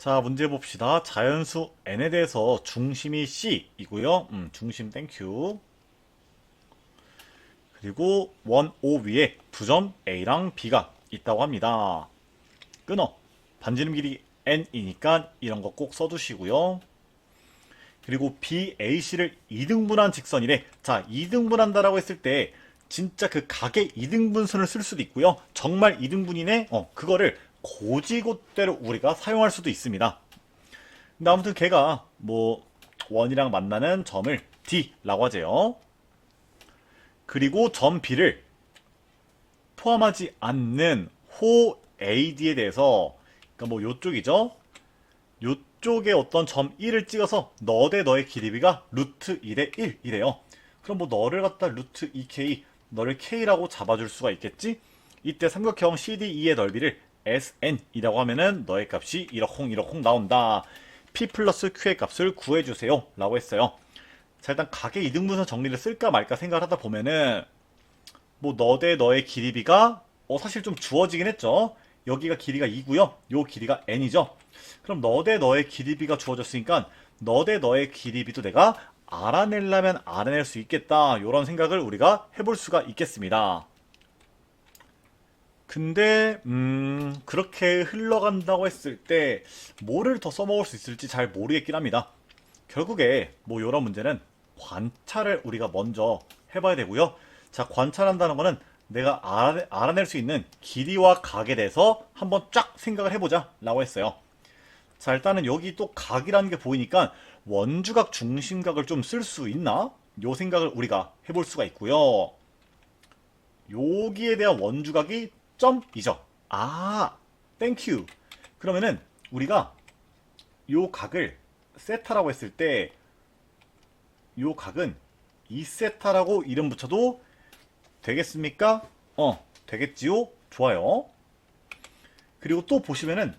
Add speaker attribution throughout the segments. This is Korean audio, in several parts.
Speaker 1: 자, 문제 봅시다. 자연수 n에 대해서 중심이 c이고요. 중심 땡큐. 그리고 원 O 위에 두 점 A랑 B가 있다고 합니다. 끊어. 반지름 길이 n이니까 이런 거 꼭 써두시고요. 그리고 BAC를 이등분한 직선이래. 자, 이등분한다라고 했을 때 진짜 그 각의 이등분선을 쓸 수도 있고요. 정말 이등분이네. 그거를 고지고대로 우리가 사용할 수도 있습니다. 근데 아무튼 걔가 뭐 원이랑 만나는 점을 D라고 하재요. 그리고 점 B를 포함하지 않는 호 AD에 대해서, 그러니까 뭐 요쪽이죠. 요쪽에 어떤 점 1을 찍어서 너 대 너의 길이비가 루트 1의 1이래요. 그럼 뭐 너를 갖다 루트 2K, 너를 K라고 잡아줄 수가 있겠지? 이때 삼각형 CDE의 넓이를 SN이라고 하면은 너의 값이 이러콩 나온다. P 플러스 Q의 값을 구해주세요 라고 했어요. 자, 일단 각의 이등분선 정리를 쓸까 말까 생각을 하다 보면은 뭐 너 대 너의 길이비가 사실 좀 주어지긴 했죠. 여기가 길이가 2고요. 요 길이가 n이죠. 그럼 너 대 너의 길이비가 주어졌으니까 너 대 너의 길이비도 내가 알아내려면 알아낼 수 있겠다. 이런 생각을 우리가 해볼 수가 있겠습니다. 근데 그렇게 흘러간다고 했을 때 뭐를 더 써먹을 수 있을지 잘 모르겠긴 합니다. 결국에 뭐 이런 문제는 관찰을 우리가 먼저 해봐야 되고요. 자, 관찰한다는 거는 내가 알아낼 수 있는 길이와 각에 대해서 한번 쫙 생각을 해보자 라고 했어요. 자, 일단은 여기 또 각이라는 게 보이니까 원주각 중심각을 좀 쓸 수 있나? 요 생각을 우리가 해볼 수가 있고요. 여기에 대한 원주각이 점이죠. 아, 땡큐. 그러면은 우리가 요 각을 세타라고 했을 때 요 각은 2세타라고 이름 붙여도 되겠습니까? 되겠지요? 좋아요. 그리고 또 보시면은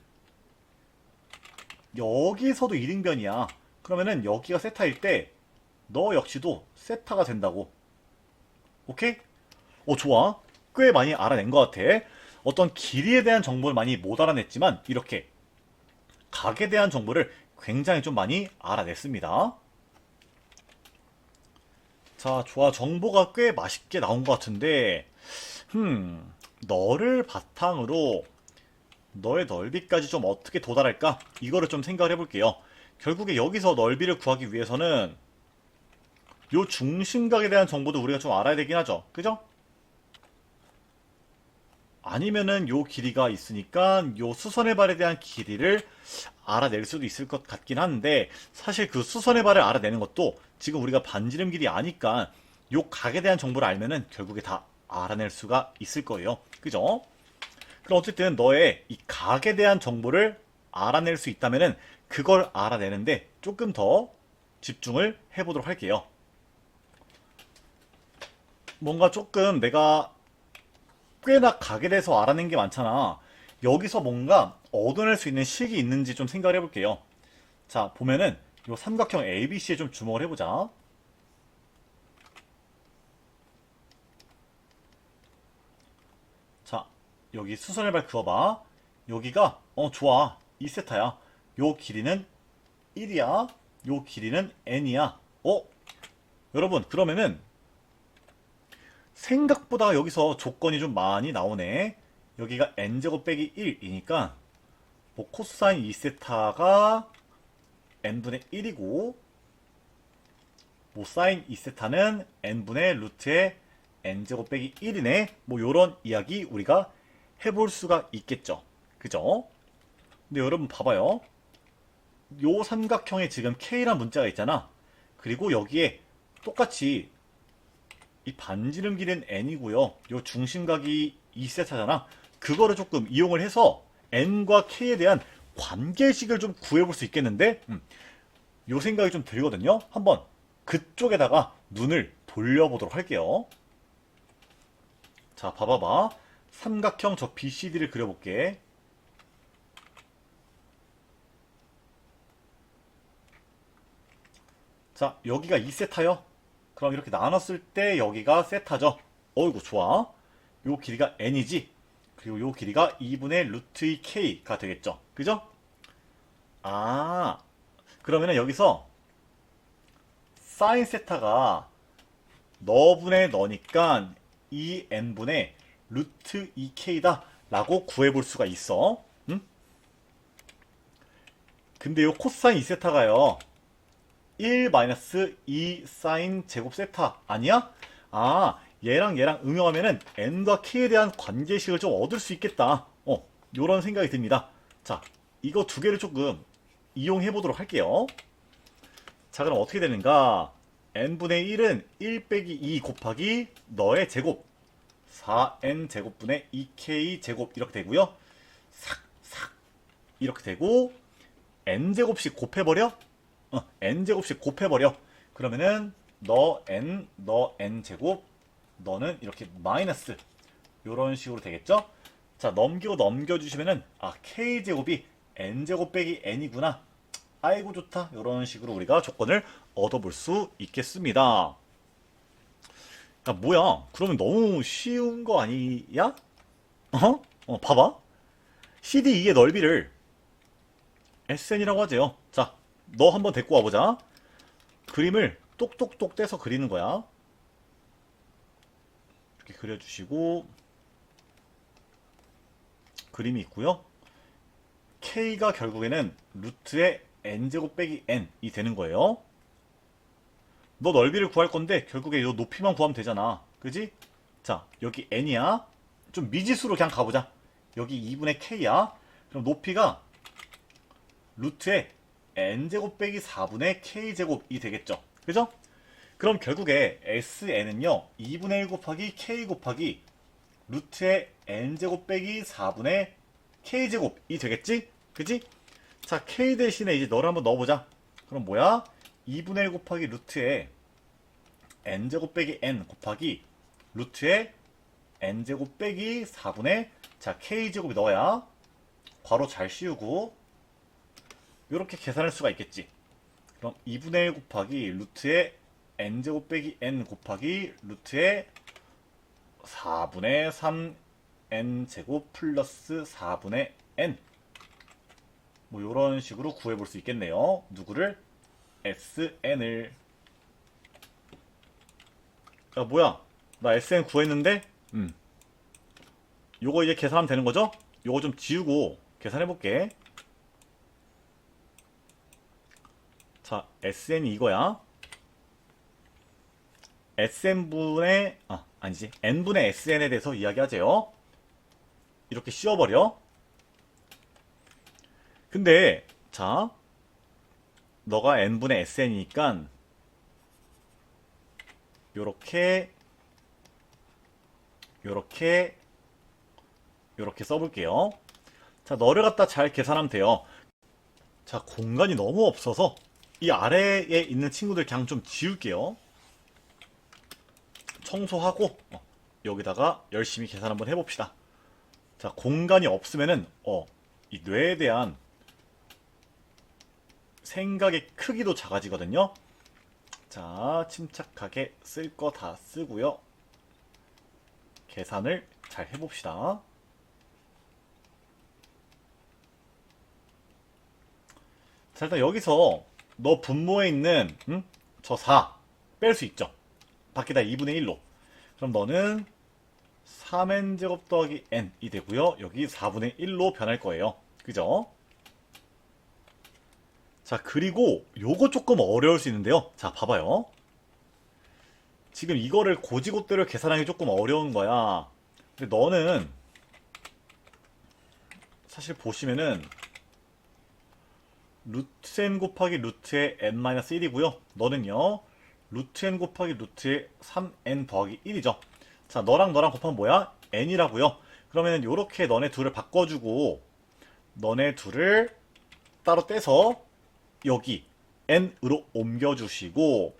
Speaker 1: 여기서도 이등변이야. 그러면은 여기가 세타일 때 너 역시도 세타가 된다고. 오케이? 좋아. 꽤 많이 알아낸 것 같아. 어떤 길이에 대한 정보를 많이 못 알아냈지만 이렇게 각에 대한 정보를 굉장히 좀 많이 알아냈습니다. 자, 좋아. 정보가 꽤 맛있게 나온 것 같은데, 너를 바탕으로 너의 넓이까지 좀 어떻게 도달할까? 이거를 좀 생각을 해볼게요. 결국에 여기서 넓이를 구하기 위해서는 요 중심각에 대한 정보도 우리가 좀 알아야 되긴 하죠. 그죠? 아니면은 요 길이가 있으니까 요 수선의 발에 대한 길이를 알아낼 수도 있을 것 같긴 한데, 사실 그 수선의 발을 알아내는 것도 지금 우리가 반지름 길이 아니까 요 각에 대한 정보를 알면은 결국에 다 알아낼 수가 있을 거예요. 그죠? 그럼 어쨌든 너의 이 각에 대한 정보를 알아낼 수 있다면은 그걸 알아내는데 조금 더 집중을 해보도록 할게요. 뭔가 조금 내가 꽤나 각에 대해서 알아낸 게 많잖아. 여기서 뭔가 얻어낼 수 있는 식이 있는지 좀 생각을 해볼게요. 자, 보면은 요 삼각형 ABC에 좀 주목을 해보자. 자, 여기 수선의 발 그어봐. 여기가 좋아. 2세타야. 요 길이는 1이야. 요 길이는 n이야. 여러분, 그러면은 생각보다 여기서 조건이 좀 많이 나오네. 여기가 n제곱 빼기 1이니까 뭐 코사인 2세타가 n분의 1이고, 뭐 사인 2세타는 n분의 루트의 n제곱 빼기 1이네. 뭐 요런 이야기 우리가 해볼 수가 있겠죠. 그죠? 근데 여러분 봐봐요. 요 삼각형에 지금 K란 문자가 있잖아. 그리고 여기에 똑같이 이 반지름 길이는 n이고요. 요 중심각이 2세타잖아. 그거를 조금 이용을 해서 n과 k에 대한 관계식을 좀 구해볼 수 있겠는데, 요 생각이 좀 들거든요. 한번 그쪽에다가 눈을 돌려보도록 할게요. 자, 봐봐봐. 삼각형 저 BCD를 그려볼게. 자, 여기가 2세타요. 그럼 이렇게 나눴을 때 여기가 세타죠. 어이구, 좋아. 요 길이가 n이지. 그리고 요 길이가 2분의 루트 2k가 되겠죠. 그죠? 아, 그러면은 여기서 사인 세타가 너분의 너니까 2n분의 루트 2k다 라고 구해볼 수가 있어. 응? 근데 요 코사인 2세타가요 1-2 사인 제곱 세타 아니야? 아, 얘랑 얘랑 응용하면은 n과 k에 대한 관계식을 좀 얻을 수 있겠다. 요런 생각이 듭니다. 자, 이거 두 개를 조금 이용해 보도록 할게요. 자, 그럼 어떻게 되는가? n분의 1은 1 빼기 2 곱하기 너의 제곱 4n 제곱분의 2k 제곱 이렇게 되고요. 삭삭 이렇게 되고 n 제곱씩 곱해버려? n 제곱씩 곱해버려. 그러면은 너 n 제곱 너는 이렇게 마이너스 요런 식으로 되겠죠? 자, 넘기고 넘겨주시면은 k 제곱이 n 제곱 빼기 n이구나. 아이고 좋다. 요런 식으로 우리가 조건을 얻어볼 수 있겠습니다. 야, 뭐야? 그러면 너무 쉬운 거 아니야? 봐봐. CD2의 넓이를 SN이라고 하재요. 자, 너 한번 데리고 와보자. 그림을 똑똑똑 떼서 그리는 거야. 이렇게 그려주시고 그림이 있고요. K가 결국에는 루트의 n제곱 빼기 n이 되는 거예요. 너 넓이를 구할 건데 결국에 이 높이만 구하면 되잖아. 그지? 자, 여기 n이야. 좀 미지수로 그냥 가보자. 여기 2분의 k야. 그럼 높이가 루트의 n제곱 빼기 4분의 k제곱이 되겠죠. 그죠? 그럼 결국에 sn은요 2분의 1 곱하기 k 곱하기 루트의 n제곱 빼기 4분의 k제곱이 되겠지? 그지? 자, k 대신에 이제 너를 한번 넣어보자. 그럼 뭐야? 2분의 1 곱하기 루트의 n제곱 빼기 n 곱하기 루트의 n제곱 빼기 4분의 자 k제곱이 넣어야 괄호 잘 씌우고 이렇게 계산할 수가 있겠지. 그럼 2분의 1 곱하기 루트의 n제곱 빼기 n 곱하기 루트의 4분의 3n제곱 플러스 4분의 n 뭐 이런 식으로 구해볼 수 있겠네요. 누구를? sn을. 야, 뭐야? 나 SN 구했는데? 요거 이제 계산하면 되는 거죠? 요거 좀 지우고 계산해볼게. 자, SN이 이거야. SN분의, 아니지. N분의 SN에 대해서 이야기하재요. 이렇게 씌워버려. 근데, 자, 너가 N분의 SN이니까, 요렇게 써볼게요. 자, 너를 갖다 잘 계산하면 돼요. 자, 공간이 너무 없어서 이 아래에 있는 친구들 그냥 좀 지울게요. 청소하고 여기다가 열심히 계산 한번 해봅시다. 자, 공간이 없으면은 이 뇌에 대한 생각의 크기도 작아지거든요. 자, 침착하게 쓸 거 다 쓰고요. 계산을 잘 해봅시다. 자, 일단 여기서 너 분모에 있는 저 4 뺄 수 있죠. 밖에다 2분의 1로. 그럼 너는 3n제곱 더하기 n이 되고요. 여기 4분의 1로 변할 거예요. 그죠? 자, 그리고 요거 조금 어려울 수 있는데요. 자, 봐봐요. 지금 이거를 고지고대로 계산하기 조금 어려운 거야. 근데 너는 사실 보시면은 루트 n 곱하기 루트의 n-1이고요. 너는요. 루트 n 곱하기 루트의 3n 더하기 1이죠. 자, 너랑 너랑 곱하면 뭐야? n이라고요. 그러면 요렇게 너네 둘을 바꿔주고 너네 둘을 따로 떼서 여기 n으로 옮겨주시고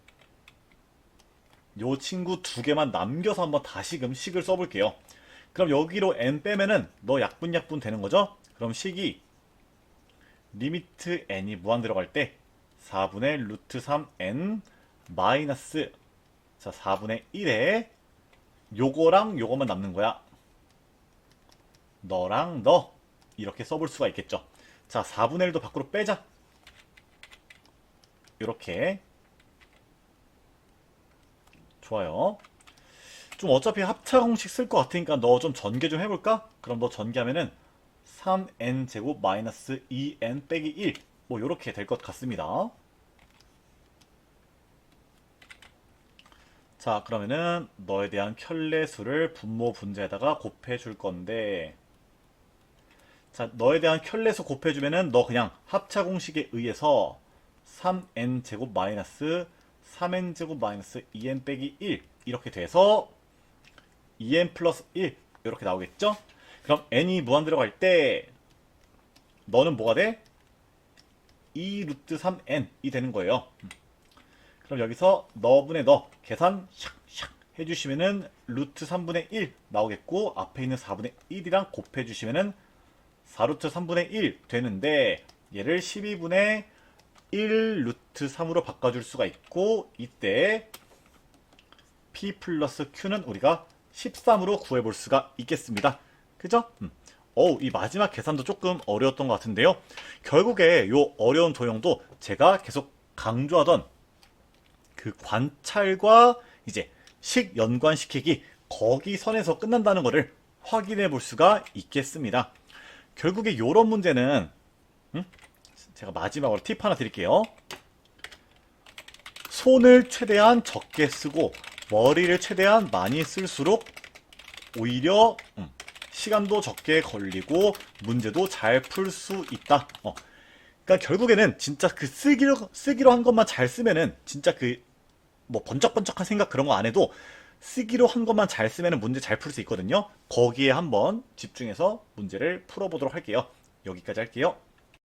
Speaker 1: 요 친구 두 개만 남겨서 한번 다시금 식을 써볼게요. 그럼 여기로 n 빼면은 너 약분약분 되는 거죠? 그럼 식이 리미트 n이 무한 들어갈 때 4분의 루트 3n 마이너스 자 4분의 1에 요거랑 요거만 남는 거야. 너랑 너 이렇게 써볼 수가 있겠죠. 자, 4분의 1도 밖으로 빼자. 이렇게. 좋아요. 좀 어차피 합차 공식 쓸 것 같으니까 너 좀 전개 좀 해볼까? 그럼 너 전개하면은 3n 제곱 마이너스 2n 빼기 1 뭐 요렇게 될 것 같습니다. 자, 그러면은 너에 대한 켤레수를 분모 분자에다가 곱해 줄 건데, 자, 너에 대한 켤레수 곱해 주면은 너 그냥 합차 공식에 의해서 3n 제곱 마이너스 3n 제곱 마이너스 2n 빼기 1 이렇게 돼서 2n 플러스 1 이렇게 나오겠죠? 그럼 n이 무한 들어갈 때 너는 뭐가 돼? 2 루트 3n이 되는 거예요. 그럼 여기서 너분의 너 계산 샥샥 해주시면은 루트 3분의 1 나오겠고, 앞에 있는 4분의 1이랑 곱해주시면은 4루트 3분의 1 되는데, 얘를 12분의 1 루트 3으로 바꿔줄 수가 있고, 이때 p 플러스 q는 우리가 13으로 구해볼 수가 있겠습니다. 그죠? 이 마지막 계산도 조금 어려웠던 것 같은데요. 결국에 요 어려운 도형도 제가 계속 강조하던 그 관찰과 이제 식 연관시키기, 거기 선에서 끝난다는 것을 확인해 볼 수가 있겠습니다. 결국에 요런 문제는 제가 마지막으로 팁 하나 드릴게요. 손을 최대한 적게 쓰고 머리를 최대한 많이 쓸수록 오히려 시간도 적게 걸리고 문제도 잘 풀 수 있다. 그러니까 결국에는 진짜 그 쓰기로 한 것만 잘 쓰면은, 진짜 그 뭐 번쩍번쩍한 생각 그런 거 안 해도 쓰기로 한 것만 잘 쓰면은 문제 잘 풀 수 있거든요. 거기에 한번 집중해서 문제를 풀어보도록 할게요. 여기까지 할게요.